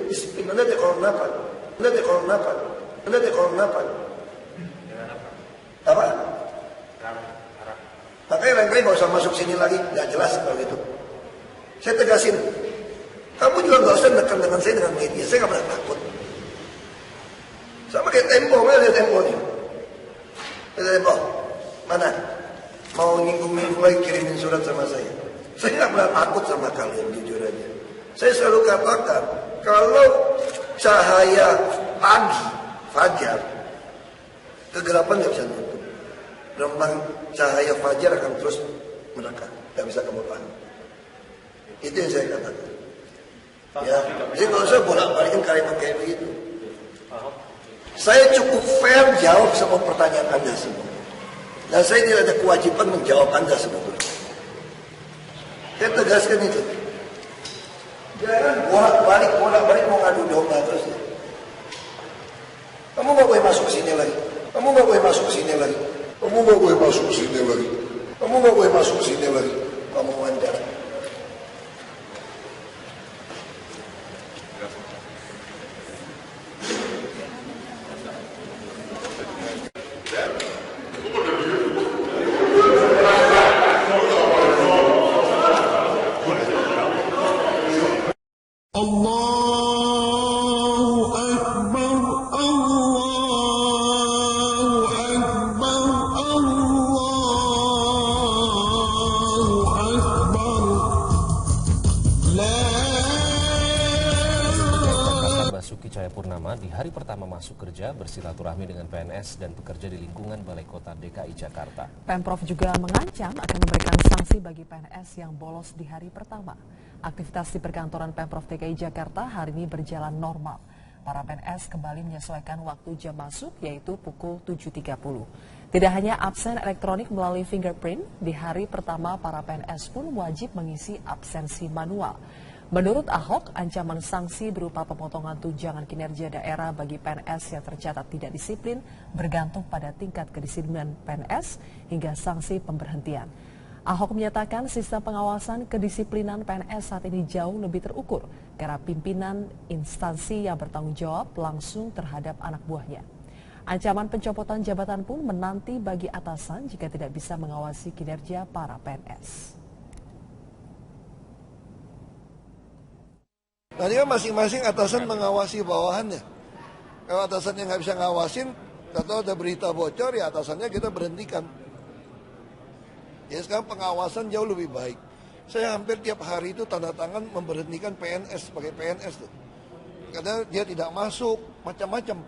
disiplin. Anda dikoordinakan. Anda dikoordinakan. Anda dikoordinakan. Apa? Makanya lain-lain nggak usah masuk sini lagi, nggak jelas kalau gitu. Saya tegasin, kamu juga nggak usah dekat dengan saya dengan media, saya nggak pernah takut. Sama kayak Tempo, mana ada Tempo nih? Ada Tempo, mana? Mau nyinggung-nyinggung lagi kirimin surat sama saya. Saya nggak pernah takut sama kalian, jujur aja. Saya selalu katakan, kalau cahaya pagi, fajar, kegelapan nggak bisa nutup. Remang cahaya fajar akan terus menekan, nggak bisa kamu tahan. Itu yang saya katakan. Ya, jadi kalau saya bolak-balikin kalimat kayak begitu. Saya cukup fair jawab semua pertanyaan Anda semua. Dan saya tidak ada kewajiban menjawab Anda semua. Saya tegaskan itu. Jangan bolak-balik mau ngadu domba terus. Kamu nggak boleh masuk sini lagi. Kamu nggak boleh masuk sini lagi. Kamu nggak boleh masuk sini lagi. Kamu nggak boleh masuk sini lagi. Kamu wawancara. Basuki Cahayapurnama di hari pertama masuk kerja bersilaturahmi dengan PNS dan pekerja di lingkungan Balai Kota DKI Jakarta. Pemprov juga mengancam akan memberikan sanksi bagi PNS yang bolos di hari pertama. Aktivitas di perkantoran Pemprov DKI Jakarta hari ini berjalan normal. Para PNS kembali menyesuaikan waktu jam masuk yaitu pukul 7.30. Tidak hanya absen elektronik melalui fingerprint, di hari pertama para PNS pun wajib mengisi absensi manual. Menurut Ahok, ancaman sanksi berupa pemotongan tunjangan kinerja daerah bagi PNS yang tercatat tidak disiplin bergantung pada tingkat kedisiplinan PNS hingga sanksi pemberhentian. Ahok menyatakan sistem pengawasan kedisiplinan PNS saat ini jauh lebih terukur karena pimpinan instansi yang bertanggung jawab langsung terhadap anak buahnya. Ancaman pencopotan jabatan pun menanti bagi atasan jika tidak bisa mengawasi kinerja para PNS. Nanti kan masing-masing atasan mengawasi bawahannya. Kalau atasannya nggak bisa ngawasin, atau ada berita bocor, ya atasannya kita berhentikan. Ya sekarang pengawasan jauh lebih baik. Saya hampir tiap hari itu tanda tangan memberhentikan PNS sebagai PNS tuh. Karena dia tidak masuk, macam-macam.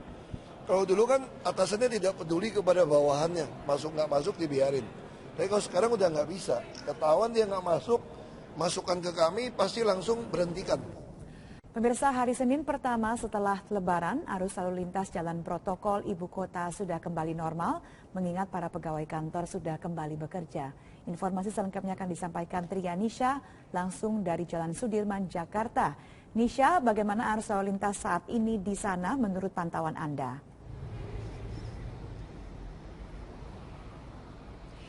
Kalau dulu kan atasannya tidak peduli kepada bawahannya, masuk nggak masuk dibiarin. Tapi kalau sekarang udah nggak bisa, ketahuan dia nggak masuk, masukkan ke kami pasti langsung berhentikan. Pemirsa, hari Senin pertama setelah Lebaran, arus lalu lintas jalan protokol ibu kota sudah kembali normal, mengingat para pegawai kantor sudah kembali bekerja. Informasi selengkapnya akan disampaikan Tria Nisha langsung dari Jalan Sudirman, Jakarta. Nisha, bagaimana arus lalu lintas saat ini di sana menurut pantauan Anda?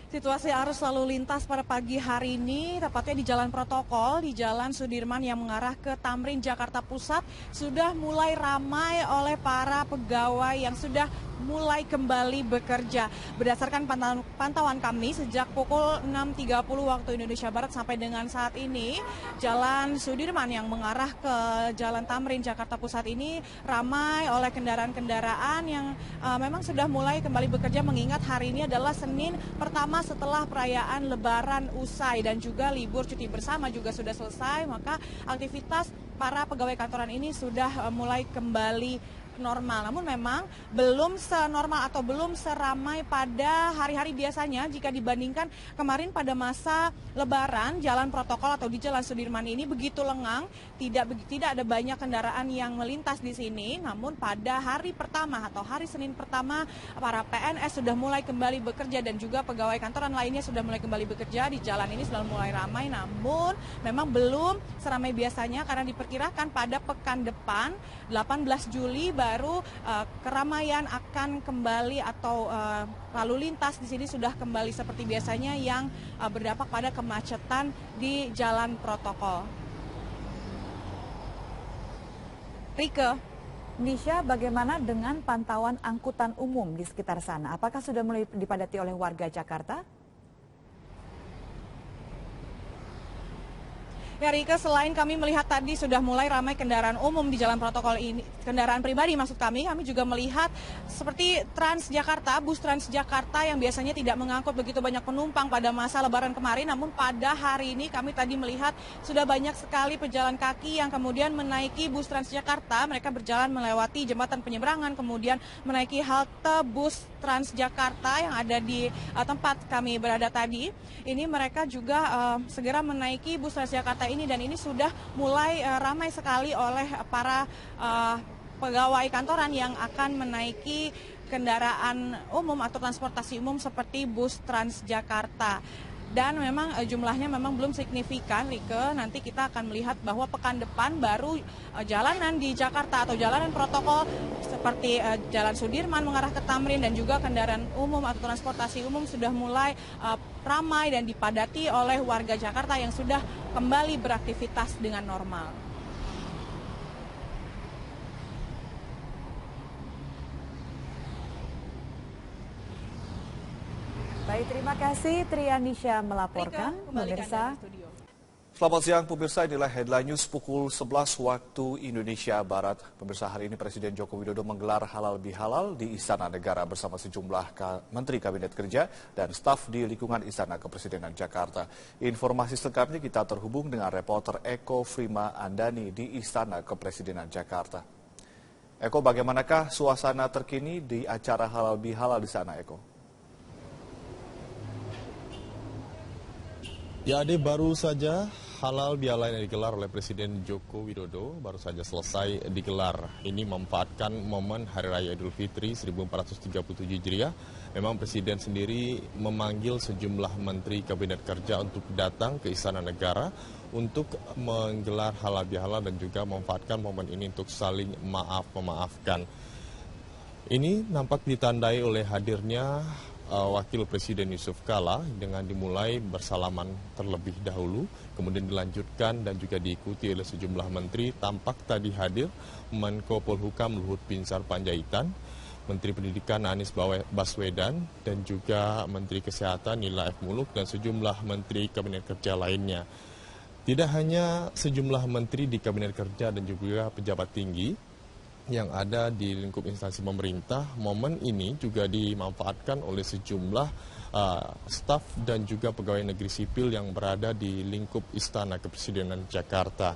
Situasi arus lalu lintas pada pagi hari ini, tepatnya di Jalan Protokol, di Jalan Sudirman yang mengarah ke Tamrin, Jakarta Pusat, sudah mulai ramai oleh para pegawai yang sudah mulai kembali bekerja. Berdasarkan pantauan kami, sejak pukul 6.30 waktu Indonesia Barat sampai dengan saat ini, Jalan Sudirman yang mengarah ke Jalan Tamrin, Jakarta Pusat ini ramai oleh kendaraan-kendaraan yang memang sudah mulai kembali bekerja, mengingat hari ini adalah Senin pertama setelah perayaan Lebaran usai dan juga libur cuti bersama juga sudah selesai, maka aktivitas para pegawai kantoran ini sudah mulai kembali normal. Namun memang belum senormal atau belum seramai pada hari-hari biasanya jika dibandingkan kemarin pada masa Lebaran. Jalan protokol atau di Jalan Sudirman ini begitu lengang, tidak ada banyak kendaraan yang melintas di sini. Namun pada hari pertama atau hari Senin pertama, para PNS sudah mulai kembali bekerja dan juga pegawai kantoran lainnya sudah mulai kembali bekerja. Di jalan ini sudah mulai ramai, namun memang belum seramai biasanya karena diperkirakan pada pekan depan 18 Juli baru keramaian akan kembali atau lalu lintas di sini sudah kembali seperti biasanya yang berdampak pada kemacetan di jalan protokol. Rike. Nisha, bagaimana dengan pantauan angkutan umum di sekitar sana? Apakah sudah mulai dipadati oleh warga Jakarta? Ya Rika, selain kami melihat tadi sudah mulai ramai kendaraan umum di jalan protokol ini, kendaraan pribadi maksud kami juga melihat seperti Transjakarta, bus Transjakarta yang biasanya tidak mengangkut begitu banyak penumpang pada masa Lebaran kemarin, namun pada hari ini kami tadi melihat sudah banyak sekali pejalan kaki yang kemudian menaiki bus Transjakarta. Mereka berjalan melewati jembatan penyeberangan, kemudian menaiki halte bus Transjakarta yang ada di tempat kami berada tadi. Ini mereka juga segera menaiki bus Transjakarta ini, dan ini sudah mulai ramai sekali oleh para pegawai kantoran yang akan menaiki kendaraan umum atau transportasi umum seperti bus Transjakarta. Dan memang jumlahnya memang belum signifikan, Rike. Nanti kita akan melihat bahwa pekan depan baru jalanan di Jakarta atau jalanan protokol seperti Jalan Sudirman mengarah ke Tamrin dan juga kendaraan umum atau transportasi umum sudah mulai ramai dan dipadati oleh warga Jakarta yang sudah kembali beraktivitas dengan normal. Baik, terima kasih Trianisha melaporkan. Pemirsa. Selamat siang pemirsa, inilah headline news pukul 11 waktu Indonesia Barat. Pemirsa, hari ini Presiden Joko Widodo menggelar halal bihalal di Istana Negara bersama sejumlah Menteri Kabinet Kerja dan staf di lingkungan Istana Kepresidenan Jakarta. Informasi selengkapnya kita terhubung dengan reporter Eko Frima Andani di Istana Kepresidenan Jakarta. Eko, bagaimanakah suasana terkini di acara halal bihalal di sana, Eko? Ya, Ade, baru saja halal bihalal yang digelar oleh Presiden Joko Widodo baru saja selesai digelar. Ini memanfaatkan momen Hari Raya Idul Fitri 1437 Hijriah. Memang Presiden sendiri memanggil sejumlah Menteri Kabinet Kerja untuk datang ke Istana Negara untuk menggelar halal bihalal dan juga memanfaatkan momen ini untuk saling memaafkan. Ini nampak ditandai oleh hadirnya Wakil Presiden Yusuf Kala dengan dimulai bersalaman terlebih dahulu, kemudian dilanjutkan dan juga diikuti oleh sejumlah menteri. Tampak tadi hadir Menko Polhukam Luhut Binsar Panjaitan, Menteri Pendidikan Anies Baswedan, dan juga Menteri Kesehatan Nila F. Muluk dan sejumlah menteri Kabinet Kerja lainnya. Tidak hanya sejumlah menteri di Kabinet Kerja dan juga pejabat tinggi yang ada di lingkup instansi pemerintah, momen ini juga dimanfaatkan oleh sejumlah staf dan juga pegawai negeri sipil yang berada di lingkup Istana Kepresidenan Jakarta.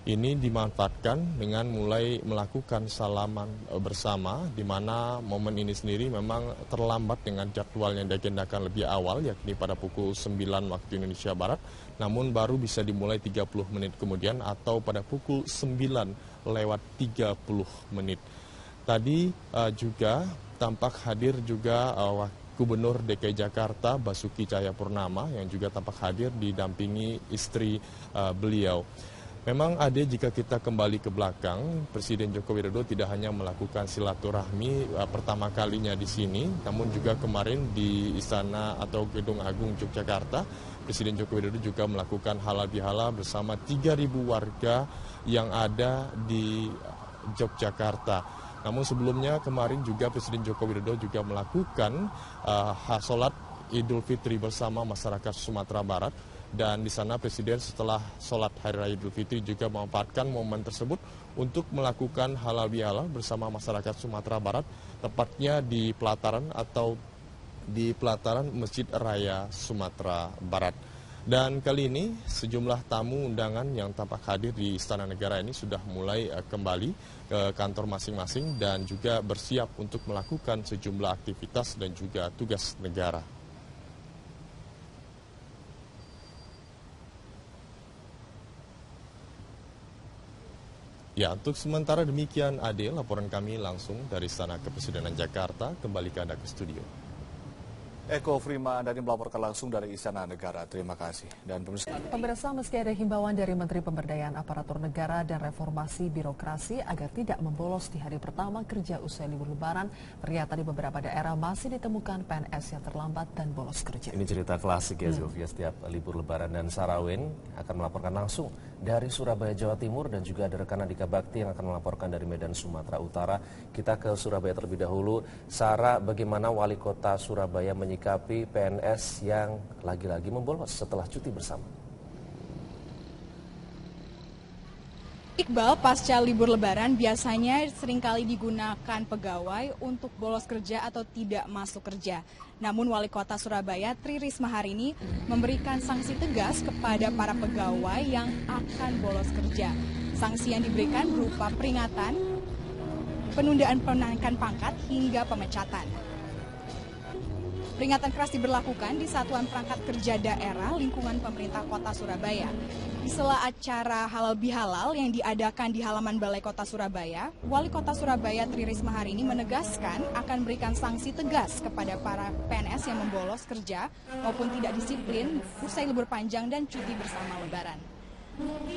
Ini dimanfaatkan dengan mulai melakukan salaman bersama, di mana momen ini sendiri memang terlambat dengan jadwal yang diagendakan lebih awal, yakni pada pukul 9 waktu Indonesia Barat, namun baru bisa dimulai 30 menit kemudian atau pada pukul 9 lewat 30 menit. Tadi juga tampak hadir juga Gubernur DKI Jakarta Basuki Cahayapurnama yang juga tampak hadir didampingi istri beliau. Memang Ade, jika kita kembali ke belakang, Presiden Joko Widodo tidak hanya melakukan silaturahmi pertama kalinya di sini, namun juga kemarin di Istana atau Gedung Agung Yogyakarta, Presiden Joko Widodo juga melakukan halal bihalal bersama 3.000 warga yang ada di Yogyakarta. Namun sebelumnya kemarin juga Presiden Joko Widodo juga melakukan sholat Idul Fitri bersama masyarakat Sumatera Barat. Dan di sana Presiden setelah sholat Hari Raya Idul Fitri juga memanfaatkan momen tersebut untuk melakukan halal bihalal bersama masyarakat Sumatera Barat, tepatnya di pelataran atau di pelataran Masjid Raya Sumatera Barat. Dan kali ini sejumlah tamu undangan yang tampak hadir di Istana Negara ini sudah mulai kembali ke kantor masing-masing dan juga bersiap untuk melakukan sejumlah aktivitas dan juga tugas negara. Ya, untuk sementara demikian Ade, laporan kami langsung dari Istana Kepresidenan Jakarta. Kembali ke Anda ke studio. Eko Frima Andani melaporkan langsung dari Istana Negara. Terima kasih. Dan pemirsa, meski ada himbauan dari Menteri Pemberdayaan Aparatur Negara dan Reformasi Birokrasi agar tidak membolos di hari pertama kerja usai libur Lebaran, ternyata di beberapa daerah masih ditemukan PNS yang terlambat dan bolos kerja. Ini cerita klasik ya, Zulfia. Setiap libur Lebaran, dan Sarawin akan melaporkan langsung dari Surabaya, Jawa Timur, dan juga ada rekan Andika Bakti yang akan melaporkan dari Medan, Sumatera Utara. Kita ke Surabaya terlebih dahulu. Sarah, bagaimana Wali Kota Surabaya menyikapi PNS yang lagi-lagi membolos setelah cuti bersama? Iqbal, pasca libur Lebaran biasanya seringkali digunakan pegawai untuk bolos kerja atau tidak masuk kerja. Namun Wali Kota Surabaya Tri Risma hari ini memberikan sanksi tegas kepada para pegawai yang akan bolos kerja. Sanksi yang diberikan berupa peringatan, penundaan penaikan pangkat hingga pemecatan. Peringatan keras diberlakukan di Satuan Perangkat Kerja Daerah lingkungan pemerintah Kota Surabaya. Di sela acara Halal Bihalal yang diadakan di halaman Balai Kota Surabaya, Wali Kota Surabaya Tri Risma hari ini menegaskan akan berikan sanksi tegas kepada para PNS yang membolos kerja maupun tidak disiplin usai libur panjang dan cuti bersama Lebaran.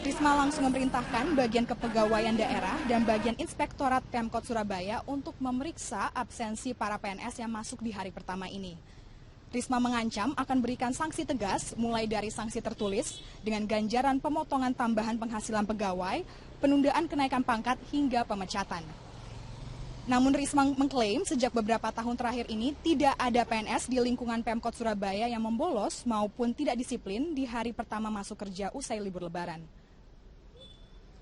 Risma langsung memerintahkan bagian kepegawaian daerah dan bagian Inspektorat Pemkot Surabaya untuk memeriksa absensi para PNS yang masuk di hari pertama ini. Risma mengancam akan berikan sanksi tegas mulai dari sanksi tertulis dengan ganjaran pemotongan tambahan penghasilan pegawai, penundaan kenaikan pangkat hingga pemecatan. Namun Risma mengklaim sejak beberapa tahun terakhir ini tidak ada PNS di lingkungan Pemkot Surabaya yang membolos maupun tidak disiplin di hari pertama masuk kerja usai libur Lebaran.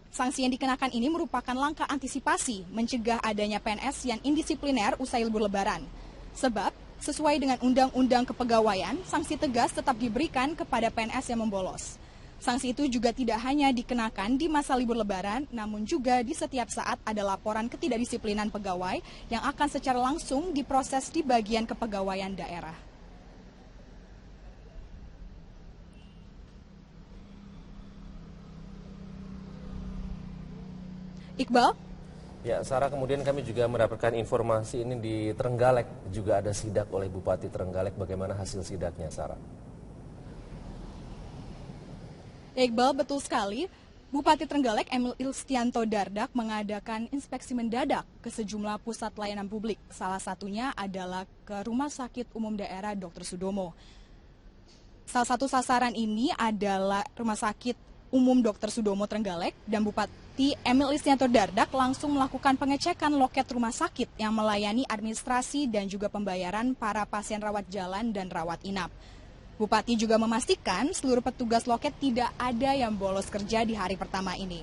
Sanksi yang dikenakan ini merupakan langkah antisipasi mencegah adanya PNS yang indisipliner usai libur Lebaran. Sebab, sesuai dengan Undang-Undang Kepegawaian, sanksi tegas tetap diberikan kepada PNS yang membolos. Sanksi itu juga tidak hanya dikenakan di masa libur Lebaran, namun juga di setiap saat ada laporan ketidakdisiplinan pegawai yang akan secara langsung diproses di bagian kepegawaian daerah. Iqbal? Ya, Sarah, kemudian kami juga mendapatkan informasi ini di Trenggalek juga ada sidak oleh Bupati Trenggalek. Bagaimana hasil sidaknya, Sarah? Iqbal, betul sekali. Bupati Trenggalek Emil Ilstianto Dardak mengadakan inspeksi mendadak ke sejumlah pusat layanan publik. Salah satunya adalah ke Rumah Sakit Umum Daerah Dr. Sudomo. Salah satu sasaran ini adalah Rumah Sakit Umum Dr. Sudomo Trenggalek, dan Bupati Emil Ilstianto Dardak langsung melakukan pengecekan loket rumah sakit yang melayani administrasi dan juga pembayaran para pasien rawat jalan dan rawat inap. Bupati juga memastikan seluruh petugas loket tidak ada yang bolos kerja di hari pertama ini.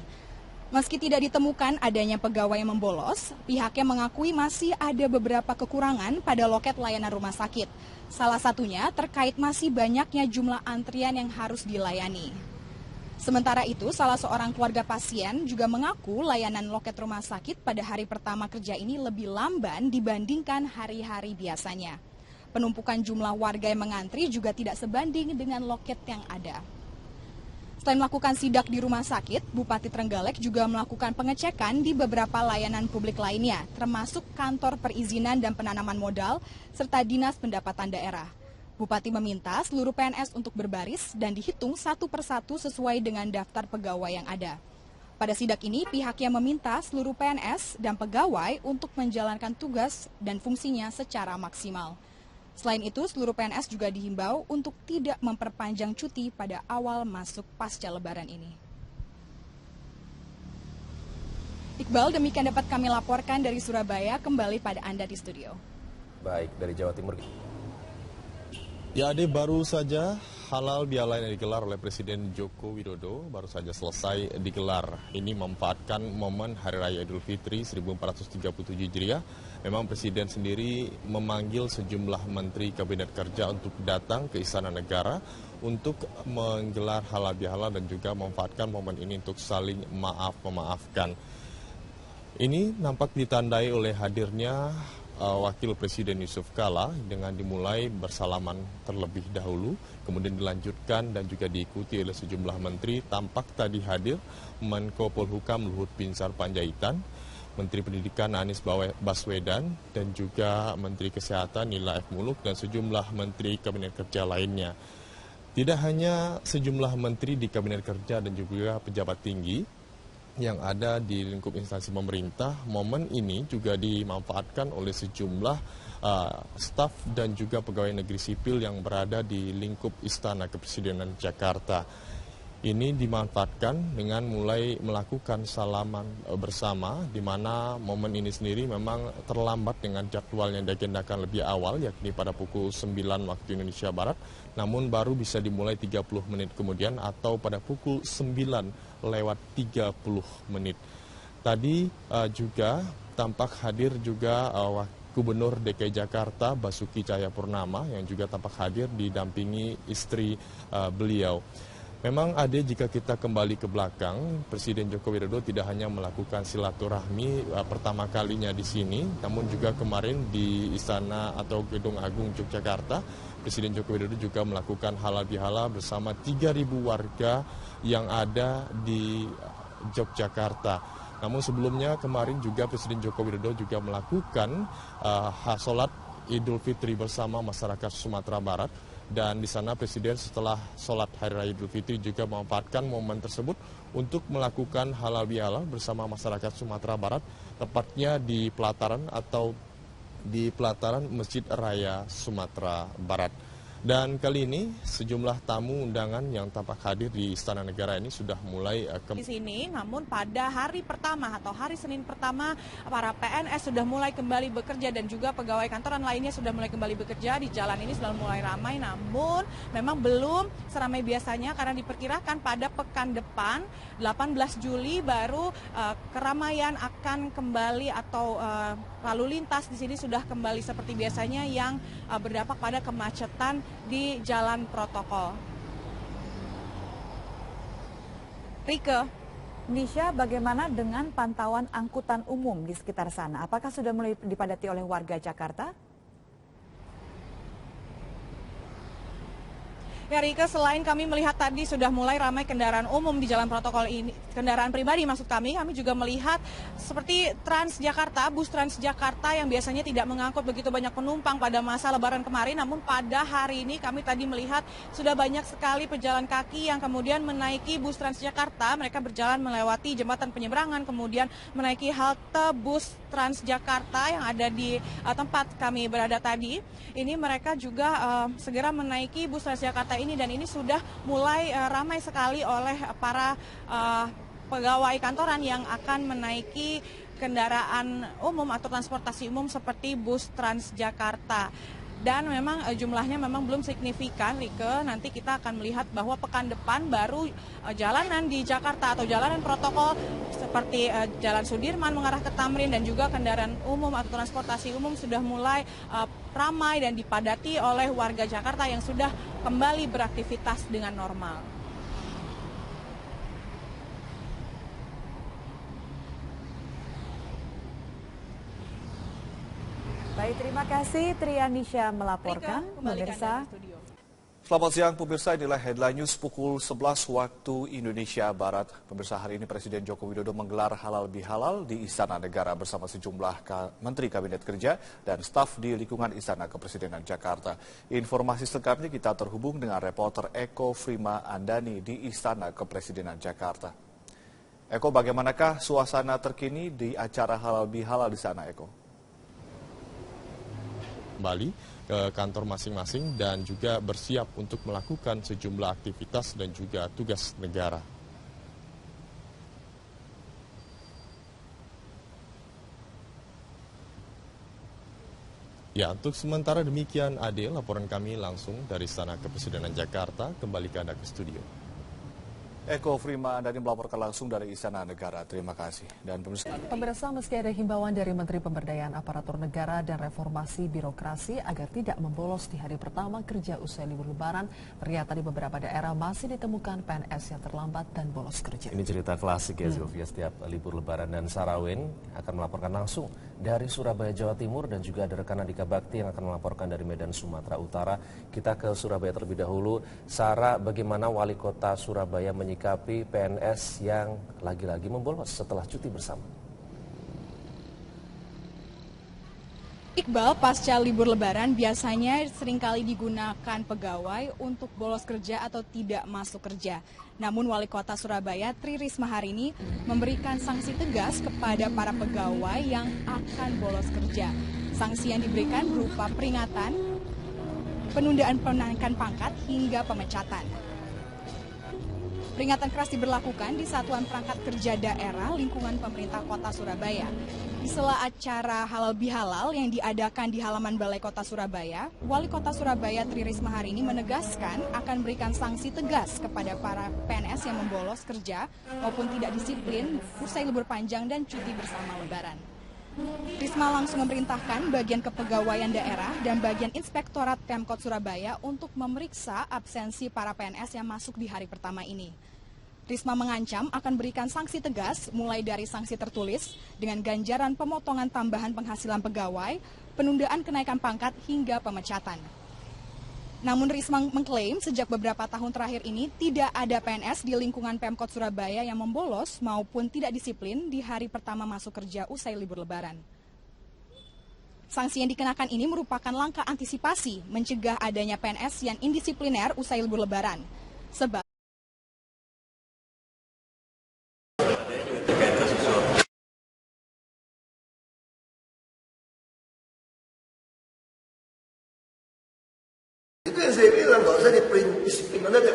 Meski tidak ditemukan adanya pegawai yang membolos, pihaknya mengakui masih ada beberapa kekurangan pada loket layanan rumah sakit. Salah satunya terkait masih banyaknya jumlah antrian yang harus dilayani. Sementara itu, salah seorang keluarga pasien juga mengaku layanan loket rumah sakit pada hari pertama kerja ini lebih lamban dibandingkan hari-hari biasanya. Penumpukan jumlah warga yang mengantri juga tidak sebanding dengan loket yang ada. Selain melakukan sidak di rumah sakit, Bupati Trenggalek juga melakukan pengecekan di beberapa layanan publik lainnya, termasuk kantor perizinan dan penanaman modal, serta dinas pendapatan daerah. Bupati meminta seluruh PNS untuk berbaris dan dihitung satu persatu sesuai dengan daftar pegawai yang ada. Pada sidak ini, pihaknya meminta seluruh PNS dan pegawai untuk menjalankan tugas dan fungsinya secara maksimal. Selain itu, seluruh PNS juga dihimbau untuk tidak memperpanjang cuti pada awal masuk pasca Lebaran ini. Iqbal, demikian dapat kami laporkan dari Surabaya, kembali pada Anda di studio. Baik, dari Jawa Timur. Ya, Ade, baru saja halal bihalal yang digelar oleh Presiden Joko Widodo baru saja selesai digelar. Ini memanfaatkan momen Hari Raya Idul Fitri 1437 Hijriah. Memang Presiden sendiri memanggil sejumlah Menteri Kabinet Kerja untuk datang ke Istana Negara untuk menggelar halal bihalal dan juga memanfaatkan momen ini untuk saling memaafkan. Ini nampak ditandai oleh hadirnya Wakil Presiden Yusuf Kala dengan dimulai bersalaman terlebih dahulu, kemudian dilanjutkan dan juga diikuti oleh sejumlah menteri. Tampak tadi hadir Menko Polhukam Luhut Binsar Panjaitan, Menteri Pendidikan Anies Baswedan, dan juga Menteri Kesehatan Nila F. Muluk, dan sejumlah Menteri Kabinet Kerja lainnya. Tidak hanya sejumlah menteri di Kabinet Kerja dan juga pejabat tinggi yang ada di lingkup instansi pemerintah, momen ini juga dimanfaatkan oleh sejumlah staf dan juga pegawai negeri sipil yang berada di lingkup Istana Kepresidenan Jakarta. Ini dimanfaatkan dengan mulai melakukan salaman bersama, di mana momen ini sendiri memang terlambat dengan jadwal yang diagendakan lebih awal, yakni pada pukul 9 waktu Indonesia Barat, namun baru bisa dimulai 30 menit kemudian atau pada pukul 9 lewat 30 menit. Tadi juga tampak hadir juga Gubernur DKI Jakarta Basuki Cahayapurnama yang juga tampak hadir didampingi istri beliau. Memang Ade, jika kita kembali ke belakang, Presiden Joko Widodo tidak hanya melakukan silaturahmi pertama kalinya di sini, namun juga kemarin di Istana atau Gedung Agung Yogyakarta, Presiden Joko Widodo juga melakukan halal bihalal bersama 3.000 warga yang ada di Yogyakarta. Namun sebelumnya kemarin juga Presiden Joko Widodo juga melakukan sholat Idul Fitri bersama masyarakat Sumatera Barat. Dan di sana Presiden setelah sholat Hari Raya Idul Fitri juga memanfaatkan momen tersebut untuk melakukan halal bihalal bersama masyarakat Sumatera Barat, tepatnya di pelataran Masjid Raya Sumatera Barat. Dan kali ini sejumlah tamu undangan yang tampak hadir di Istana Negara ini sudah mulai di sini. Namun pada hari pertama atau hari Senin pertama, para PNS sudah mulai kembali bekerja dan juga pegawai kantoran lainnya sudah mulai kembali bekerja. Di jalan ini sudah mulai ramai, namun memang belum seramai biasanya karena diperkirakan pada pekan depan 18 Juli baru keramaian akan kembali atau lalu lintas di sini sudah kembali seperti biasanya yang berdampak pada kemacetan di jalan protokol. Rike. Nisha, bagaimana dengan pantauan angkutan umum di sekitar sana? Apakah sudah mulai dipadati oleh warga Jakarta? Ya Rika, selain kami melihat tadi sudah mulai ramai kendaraan umum di jalan protokol ini, kendaraan pribadi maksud kami juga melihat seperti Transjakarta, bus Transjakarta yang biasanya tidak mengangkut begitu banyak penumpang pada masa Lebaran kemarin, namun pada hari ini kami tadi melihat sudah banyak sekali pejalan kaki yang kemudian menaiki bus Transjakarta. Mereka berjalan melewati jembatan penyeberangan, kemudian menaiki halte bus Transjakarta yang ada di tempat kami berada tadi. Ini mereka juga segera menaiki bus Transjakarta ini, dan ini sudah mulai ramai sekali oleh para pegawai kantoran yang akan menaiki kendaraan umum atau transportasi umum seperti bus Transjakarta. Dan memang jumlahnya memang belum signifikan, Rike. Nanti kita akan melihat bahwa pekan depan baru jalanan di Jakarta atau jalanan protokol seperti Jalan Sudirman mengarah ke Tamrin dan juga kendaraan umum atau transportasi umum sudah mulai ramai dan dipadati oleh warga Jakarta yang sudah kembali beraktivitas dengan normal. Baik, terima kasih Trianisha melaporkan. Pemirsa. Selamat siang pemirsa, inilah headline news pukul 11 waktu Indonesia Barat. Pemirsa, hari ini Presiden Joko Widodo menggelar halal bihalal di Istana Negara bersama sejumlah Menteri Kabinet Kerja dan staf di lingkungan Istana Kepresidenan Jakarta. Informasi selengkapnya kita terhubung dengan reporter Eko Frima Andani di Istana Kepresidenan Jakarta. Eko, bagaimanakah suasana terkini di acara halal bihalal di sana, Eko? Kembali ke kantor masing-masing dan juga bersiap untuk melakukan sejumlah aktivitas dan juga tugas negara. Ya, untuk sementara demikian Ade, laporan kami langsung dari Istana Kepresidenan Jakarta. Kembali ke Anda ke studio. Eko Frima Andani melaporkan langsung dari Istana Negara. Terima kasih. Dan pemirsa, meski ada himbauan dari Menteri Pemberdayaan Aparatur Negara dan Reformasi Birokrasi agar tidak membolos di hari pertama kerja usai libur Lebaran, ternyata di beberapa daerah masih ditemukan PNS yang terlambat dan bolos kerja. Ini cerita klasik ya, Zilvia. Setiap libur Lebaran dan Sarawin akan melaporkan langsung dari Surabaya, Jawa Timur, dan juga ada rekan Andika Bakti yang akan melaporkan dari Medan, Sumatera Utara. Kita ke Surabaya terlebih dahulu. Sarah, bagaimana Wali Kota Surabaya menyikapi PNS yang lagi-lagi membolos setelah cuti bersama? Iqbal, pasca libur lebaran biasanya seringkali digunakan pegawai untuk bolos kerja atau tidak masuk kerja. Namun Wali Kota Surabaya Tri Risma hari ini memberikan sanksi tegas kepada para pegawai yang akan bolos kerja. Sanksi yang diberikan berupa peringatan, penundaan penaikan pangkat hingga pemecatan. Peringatan keras diberlakukan di Satuan Perangkat Kerja Daerah Lingkungan Pemerintah Kota Surabaya. Di sela acara halal bihalal yang diadakan di halaman Balai Kota Surabaya, Wali Kota Surabaya Tri Risma hari ini menegaskan akan berikan sanksi tegas kepada para PNS yang membolos kerja maupun tidak disiplin usai libur panjang dan cuti bersama Lebaran. Risma langsung memerintahkan bagian kepegawaian daerah dan bagian Inspektorat Pemkot Surabaya untuk memeriksa absensi para PNS yang masuk di hari pertama ini. Risma mengancam akan berikan sanksi tegas mulai dari sanksi tertulis dengan ganjaran pemotongan tambahan penghasilan pegawai, penundaan kenaikan pangkat hingga pemecatan. Namun Risma mengklaim sejak beberapa tahun terakhir ini tidak ada PNS di lingkungan Pemkot Surabaya yang membolos maupun tidak disiplin di hari pertama masuk kerja usai libur Lebaran. Sanksi yang dikenakan ini merupakan langkah antisipasi mencegah adanya PNS yang indisipliner usai libur Lebaran. Sebab itu yang saya bilang, nggak usah disiplin. Anda ada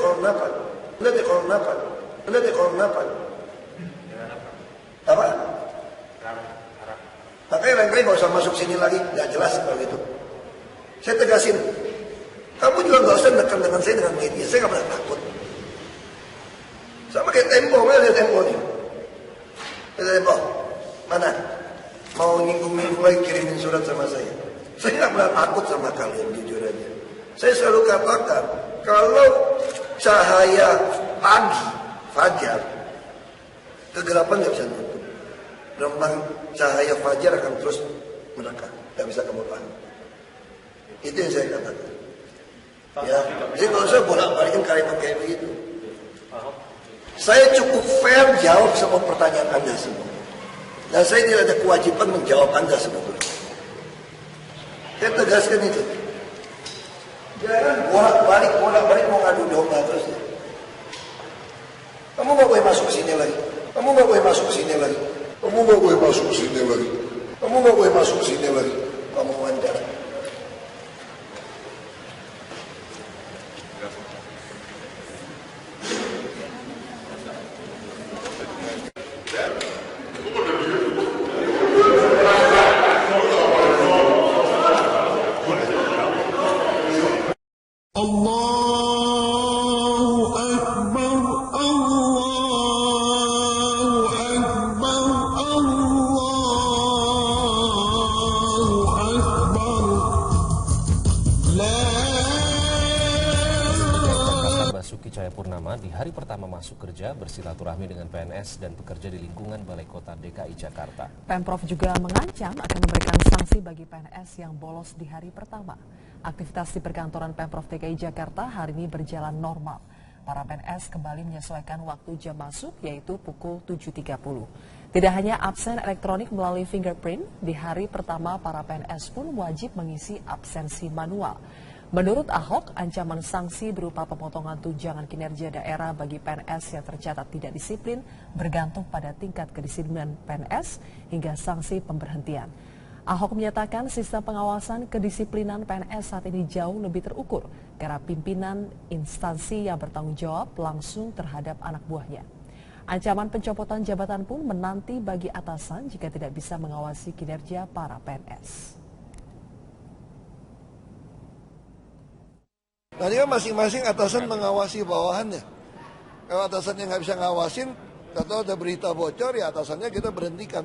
coronapan. Apa? Makanya lain kali nggak usah masuk sini lagi, nggak jelas kalau gitu. Saya tegasin, kamu juga nggak usah dekat dengan saya dengan media. Saya nggak pernah takut. Sama kayak Tempo, mana ada Tempo nih? Ada Tempo, mana? Mau minggu-minggu lagi kirimin surat sama saya. Saya nggak pernah takut sama kalian, jujur aja. Saya selalu katakan, kalau cahaya pagi, fajar, kegelapan nggak bisa nutup. Memang cahaya fajar akan terus menekan, nggak bisa kamu tahan. Itu yang saya katakan. Ya, jadi kalau saya bolak-balikin kalimat kayak begitu. Saya cukup fair jawab semua pertanyaan Anda semua. Dan saya tidak ada kewajiban menjawab Anda sebetulnya. Saya tegaskan itu. Jangan bolak-balik mau ngadu domba terus. Kamu nggak boleh masuk sini lagi. Kamu nggak boleh masuk sini lagi. Kamu nggak boleh masuk sini lagi. Kamu nggak boleh masuk sini lagi. Kamu wawancara. Basuki Cahayapurnama di hari pertama masuk kerja bersilaturahmi dengan PNS dan pekerja di lingkungan Balai Kota DKI Jakarta. Pemprov juga mengancam akan memberikan sanksi bagi PNS yang bolos di hari pertama. Aktivitas di perkantoran Pemprov DKI Jakarta hari ini berjalan normal. Para PNS kembali menyesuaikan waktu jam masuk yaitu pukul 7.30. Tidak hanya absen elektronik melalui fingerprint, di hari pertama para PNS pun wajib mengisi absensi manual. Menurut Ahok, ancaman sanksi berupa pemotongan tunjangan kinerja daerah bagi PNS yang tercatat tidak disiplin bergantung pada tingkat kedisiplinan PNS hingga sanksi pemberhentian. Ahok menyatakan sistem pengawasan kedisiplinan PNS saat ini jauh lebih terukur karena pimpinan instansi yang bertanggung jawab langsung terhadap anak buahnya. Ancaman pencopotan jabatan pun menanti bagi atasan jika tidak bisa mengawasi kinerja para PNS. Nanti kan masing-masing atasan mengawasi bawahannya. Kalau atasannya nggak bisa ngawasin, atau ada berita bocor, ya atasannya kita berhentikan.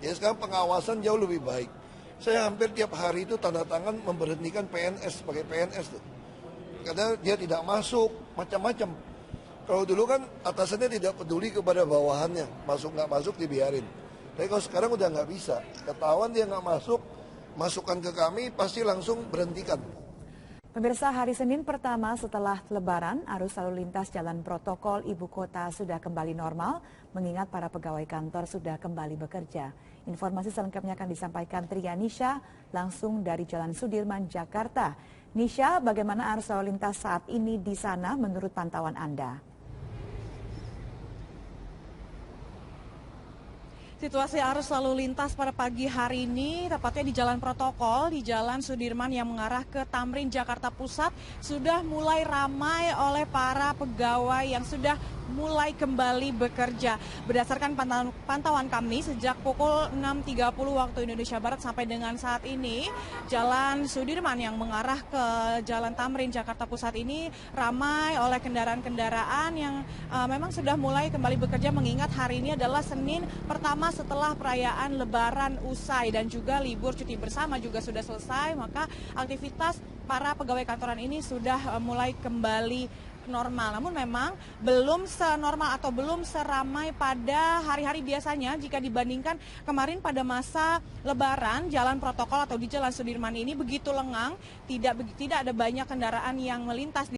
Ya sekarang pengawasan jauh lebih baik. Saya hampir tiap hari itu tanda tangan memberhentikan PNS sebagai PNS tuh. Karena dia tidak masuk, macam-macam. Kalau dulu kan atasannya tidak peduli kepada bawahannya, masuk nggak masuk dibiarin. Tapi kalau sekarang udah nggak bisa, ketahuan dia nggak masuk, masukkan ke kami pasti langsung berhentikan. Pemirsa, hari Senin pertama setelah Lebaran, arus lalu lintas jalan protokol ibu kota sudah kembali normal, mengingat para pegawai kantor sudah kembali bekerja. Informasi selengkapnya akan disampaikan Tria Nisha langsung dari Jalan Sudirman, Jakarta. Nisha, bagaimana arus lalu lintas saat ini di sana menurut pantauan Anda? Situasi arus lalu lintas pada pagi hari ini, tepatnya di Jalan Protokol, di Jalan Sudirman yang mengarah ke Tamrin, Jakarta Pusat, sudah mulai ramai oleh para pegawai yang sudah mulai kembali bekerja. Berdasarkan pantauan kami, sejak pukul 6.30 waktu Indonesia Barat sampai dengan saat ini, Jalan Sudirman yang mengarah ke Jalan Tamrin, Jakarta Pusat ini ramai oleh kendaraan-kendaraan yang memang sudah mulai kembali bekerja, mengingat hari ini adalah Senin pertama setelah perayaan Lebaran usai dan juga libur cuti bersama juga sudah selesai, maka aktivitas para pegawai kantoran ini sudah mulai kembali normal. Namun memang belum senormal atau belum seramai pada hari-hari biasanya jika dibandingkan kemarin pada masa Lebaran. Jalan Protokol atau di Jalan Sudirman ini begitu lengang, tidak ada banyak kendaraan yang melintas